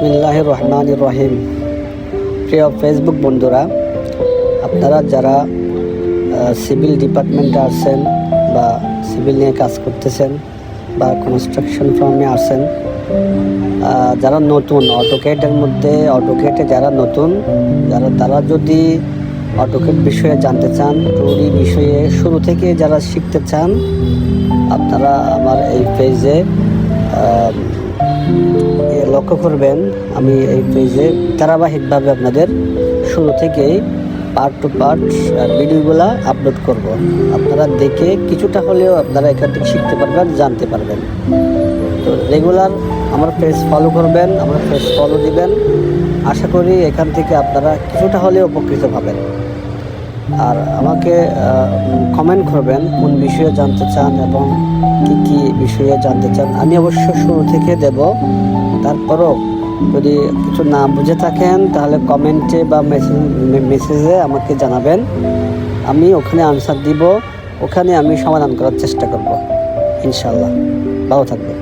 বিসমিল্লাহির রহমানির রহিম। প্রিয় ফেসবুক বন্ধুরা, আপনারা যারা সিভিল ডিপার্টমেন্টে আছেন বা সিভিল নিয়ে কাজ করতেছেন বা কনস্ট্রাকশন ফার্মে আছেন, যারা নতুন অটোকেটের মধ্যে যারা নতুন তারা যদি অটোকেট বিষয়ে জানতে চান, টুরি বিষয়ে শুরু থেকে যারা শিখতে চান, আপনারা আমার এই পেজে লক্ষ্য করবেন। আমি এই পেজে ধারাবাহিকভাবে আপনাদের শুরু থেকেই পার্ট টু পার্ট ভিডিওগুলো আপলোড করব। আপনারা দেখে কিছুটা হলেও আপনারা এখান থেকে শিখতে পারবেন, জানতে পারবেন। তো রেগুলার আমার পেজ ফলো করবেন, আমার পেজ ফলো দিবেন। আশা করি এখান থেকে আপনারা কিছুটা হলেও উপকৃত হবেন। আর আমাকে কমেন্ট করবেন কোন বিষয়ে জানতে চান এবং কি বিষয়ে জানতে চান। আমি অবশ্য শুরু থেকে দেব, তারপরও যদি কিছু না বুঝে থাকেন তাহলে কমেন্টে বা মেসেজে আমাকে জানাবেন। আমি ওখানে আনসার দিব, ওখানে আমি সমাধান করার চেষ্টা করব ইনশাআল্লাহ। ভালো থাকবেন।